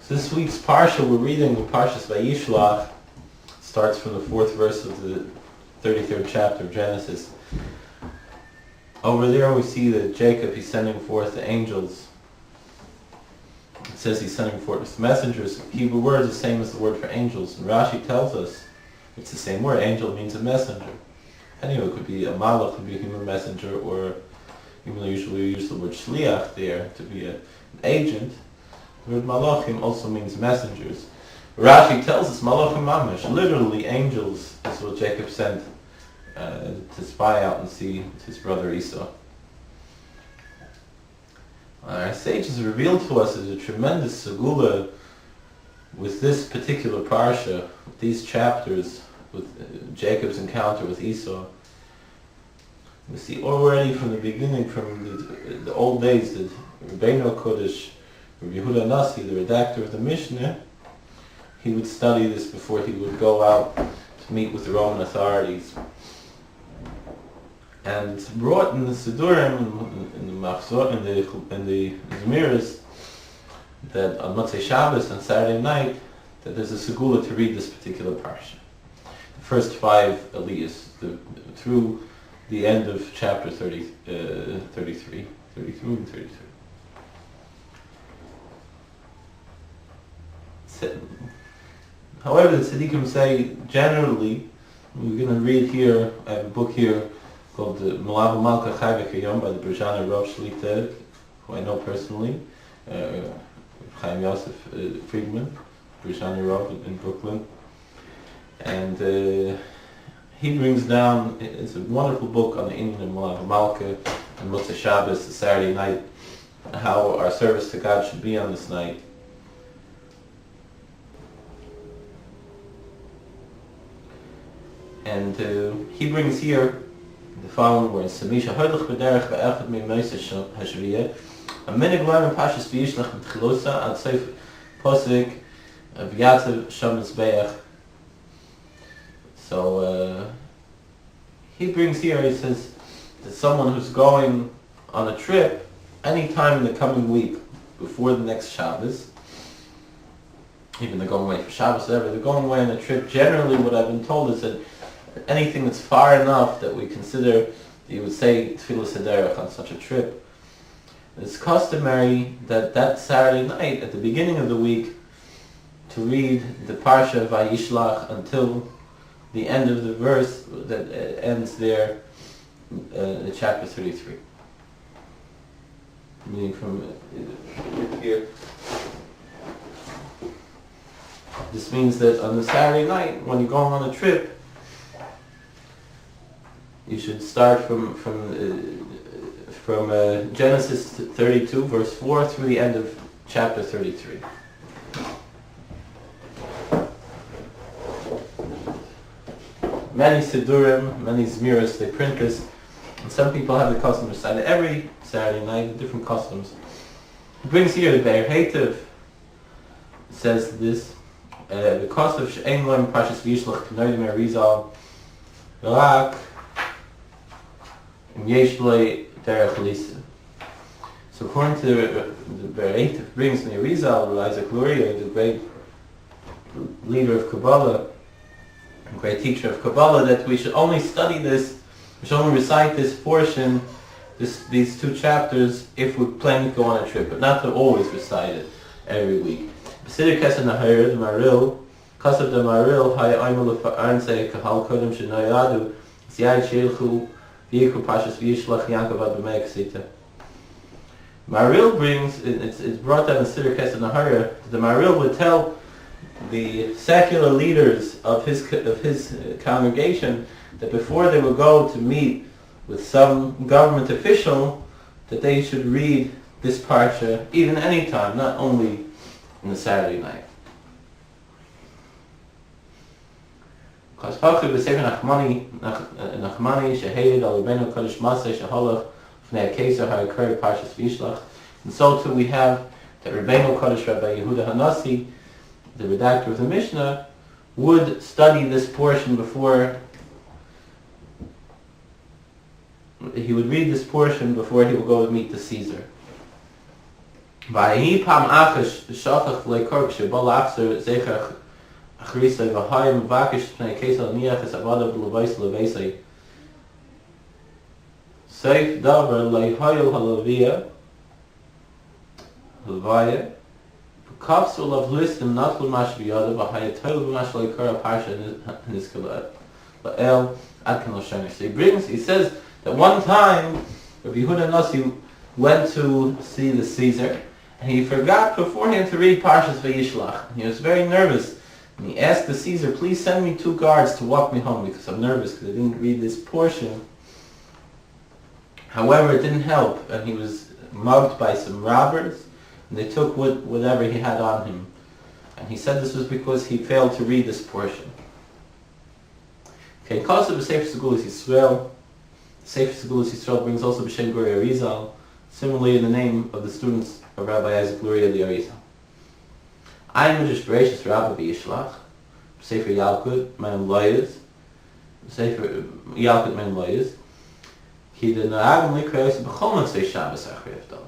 So this week's Parsha we're reading, the Parshas Vayishlach, starts from the 4th verse of the 33rd chapter of Genesis. Over there we see that Jacob, he's sending forth the angels. It says he's sending forth messengers. Hebrew word is the same as the word for angels. And Rashi tells us it's the same word. Angel means a messenger. Anyway, it could be a malach, it could be a human messenger, or even though usually we use the word shliach there to be an agent, the word malachim also means messengers. Rashi tells us malachim mamash, literally angels, is what Jacob sent to spy out and see his brother Esau. Our sages revealed to us there's a tremendous segula with this particular parsha, with these chapters, with Jacob's encounter with Esau. We see already from the beginning, from the old days, that Rabbi Kodesh, Rabbi Yehuda Nasi, the redactor of the Mishnah, he would study this before he would go out to meet with the Roman authorities. And it's brought in the Sidurim, in the Machzor, in the Zmiris, that on Motzei Shabbos and Saturday night, that there's a segula to read this particular parsha. The first 5 aliyahs, through the end of chapter 33 and 33. However, the tzaddikim say, generally, we're going to read here, I have a book here called the Malav Malka Chai V'Kayom by the Berjana Rav Shlita, who I know personally, Chaim Yosef Friedman, Berjana Rav in Brooklyn. And he brings down, it's a wonderful book on the Indian of Malav Malka and Motzei Shabbos, the Saturday night, how our service to God should be on this night. And he brings here the following words: Samisha Hodlich B'derech B'echad Mi'Moshe Hashviyah Aminig Lam Parshas Vayishlach M'Tchilosa Ad Seif Posik V'Yatzav Shabbos Be'ech. So he brings here, he says that someone who's going on a trip any time in the coming week before the next Shabbos, even they're going away for Shabbos, whatever, they're going away on a trip. Generally, what I've been told is that anything that's far enough that we consider, you would say Tfilas Haderech on such a trip, it's customary that Saturday night, at the beginning of the week, to read the Parsha Vayishlach until the end of the verse that ends there, in chapter 33. Meaning from here. This means that on the Saturday night, when you're going on a trip, you should start from Genesis 32, verse 4, through the end of chapter 33. Many Sidurim, many Zmiris, they print this, and some people have the custom to recite it every Saturday night, different customs. It brings here the Be'er Hativ, says this, the cost of She'en Loim Parshas Vayishlach K'noidim Erizal Rak Yesh Loi Derech Lisa. So according to the Be'er Hativ, brings in the Erizal, Isaac Luria, the great leader of Kabbalah, great teacher of Kabbalah, that we should only study this, we should only recite this portion, these 2 chapters, if we're planning to go on a trip, but not to always recite it every week. B'sidir Kesed Nahir, the Maril, Kasav the Maril, Haya Oimel Arnse, Kahal Kodem Shenoyadu, Ziyad Shilchu, V'yikru Parshas Vayishlach Yankov Ad B'mei Ksita. Maril brings, it's brought down in B'sidir Kesed Nahir, the Maril would tell the secular leaders of his congregation that before they would go to meet with some government official, that they should read this parsha even any time, not only on the Saturday night. And so too we have that Rabbi Kodesh, Rabbi Yehuda Hanasi, the redactor of the Mishnah, would study this portion before he would read this portion before he would go meet the Caesar. V'ahi pam achash shachach lekork shebal achzer zechach achrisay v'hayim vakish pnei kesel niach es avada b'levaisa levaisay. Seif davar leihayil halaviyah Levaya, Kapsul of Listim not Lumash Biyada, but Hayatoil Lumash Laikara Parsha in his Kalat. But El Adkan Shanish. So he says that one time Rabbi Yehuda Nasi went to see the Caesar and he forgot beforehand to read Parshas Vayishlach. He was very nervous. And he asked the Caesar, please send me 2 guards to walk me home because I'm nervous because I didn't read this portion. However, it didn't help and he was mugged by some robbers. And they took whatever he had on him. And he said this was because he failed to read this portion. Okay, because of the Sefer Segula of Yisrael, the Sefer Segula of Yisrael brings also B'Shem Guri Arizal, similarly in the name of the students of Rabbi Isaac Luria the Arizal. Ein Midrash Bereshis Rabbi Vayishlach, Sefer Yalkut, Mem Loyez, Sefer Yalkut Mem Loyez, Ki de Na'agim Likreis B'chol Motzei Shabbos Achrei Avdallah.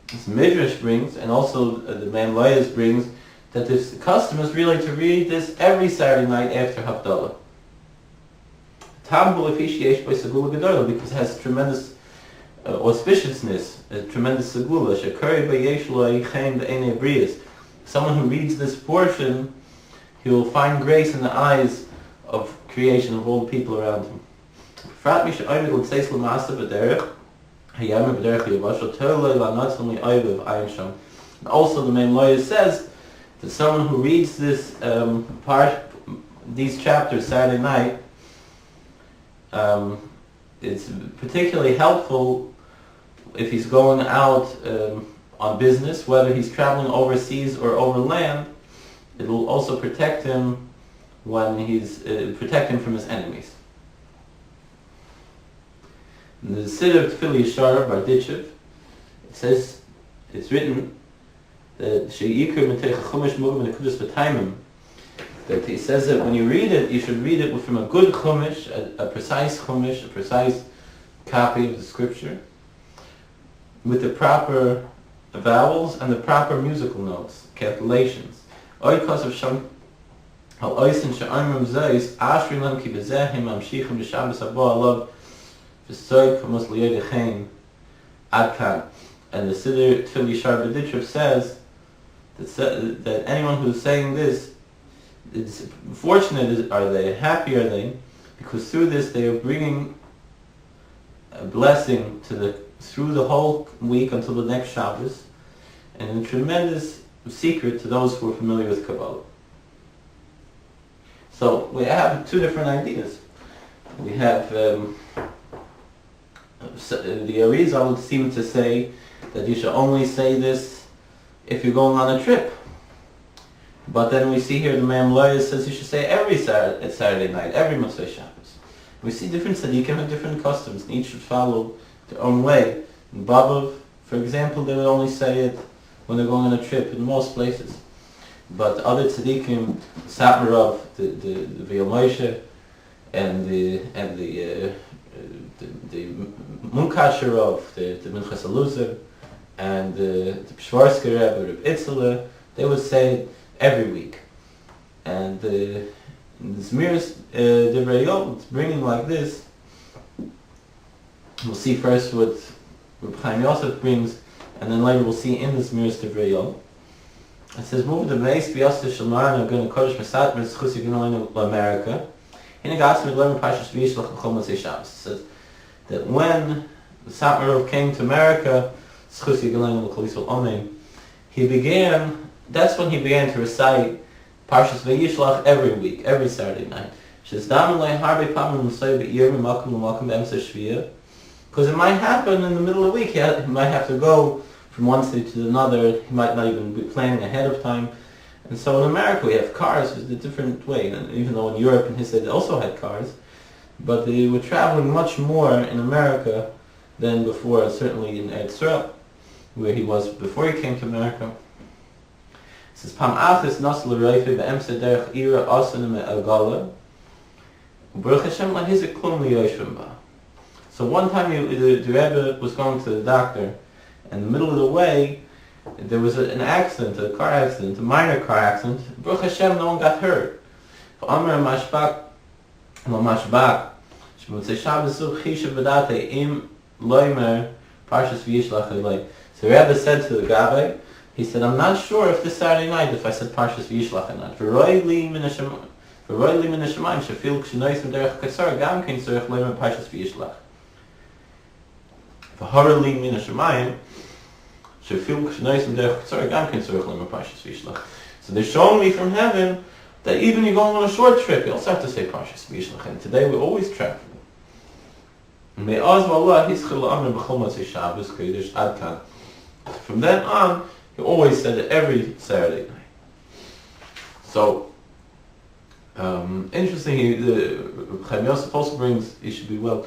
This Midrash brings, and also the man Loyez brings, that the custom is really to read this every Saturday night after Havdalah. Tambul Efishiyesh by Segula Gedolah, because it has tremendous auspiciousness, a tremendous Segula. Shekari Bayesh Lo Yichem De'enei Briyas. Someone who reads this portion, he will find grace in the eyes of creation, of all the people around him. Frat Misha Oymid L'Tzeis L'Masa B'derech, and also the main lawyer says that someone who reads this these chapters Saturday night, it's particularly helpful if he's going out on business, whether he's traveling overseas or over land. It will also protect him when protect him from his enemies. In the Siddur Tefillah Yeshar Barditchev, it says, it's written that that he says that when you read it, you should read it from a good chumash, a precise chumash, a precise copy of the scripture, with the proper vowels and the proper musical notes, calculations. And the Siddur Tefillah Yeshar B'Ditchev says that anyone who's saying this, it's fortunate are they, happy are they, because through this they are bringing a blessing through the whole week until the next Shabbos, and a tremendous secret to those who are familiar with Kabbalah. So we have 2 different ideas. We have the Arizal would seem to say that you should only say this if you're going on a trip. But then we see here the Mem Loya says you should say every Saturday night, every Motzei Shabbos. We see different tzaddikim have different customs, and each should follow their own way. In Babov, for example, they would only say it when they're going on a trip in most places. But other tzaddikim, Satmarov, the V'yom Moshe, and the Munkasherov, the Minchas Aluzer, and the Pshvarsky Rebbe, Reb Itzele, they would say it every week. And the Zmiris Divrei Yom, it's bringing like this. We'll see first what Reb Chaim Yosef brings, and then later we'll see in the Zmiris Divrei Yom. It says, "Move the base b'yaseh shalmar and going to Kodesh Masat Mitzchus Yignoin America." In Gas with learning Parshas Vayishlach and Chol Motzei Shabbos. It says that when the Satmarov came to America, Schus Yignoin L'Chol Omein, that's when he began to recite Parshas Vayishlach every week, every Saturday night. Because it might happen in the middle of the week, he might have to go from one city to another, he might not even be planning ahead of time. And so in America we have cars, it's a different way, and even though in Europe and his day they also had cars, but they were traveling much more in America than before, certainly in Eretz Yisrael, where he was before he came to America. It says, Pam achis nas l'reife be'emse derech ira asen me'agala, u'baruch Hashem lahizik klum liyoshvim ba. So one time the Rebbe was going to the doctor, In the middle of the way, there was an accident, a car accident, a minor car accident. Baruch Hashem, no one got hurt. Amar Mashbak, no Mashbak, Shmotzei Shabbos Such Chishav B'datei Im Loimer Parshas Vayishlach Eloi. So Rabbi said to the Rabbi, he said, I'm not sure if this Saturday night, if I said Parshas Vayishlach or not. V'roi li min hashamayim shefil k'shenois m'derech kasar gam kein tzorech loimer Parshas Vayishlach. V'hara li min hashamayim shefil k'shenois m'derech kasar gam kein tzorech loimer Parshas Vayishlach. So they're showing me from heaven that even you're going on a short trip, you also have to say Parshas Vayishlach. And today we're always traveling. From then on, he always said it every Saturday night. So, interesting, the Chaim Yosef also brings, it should be well,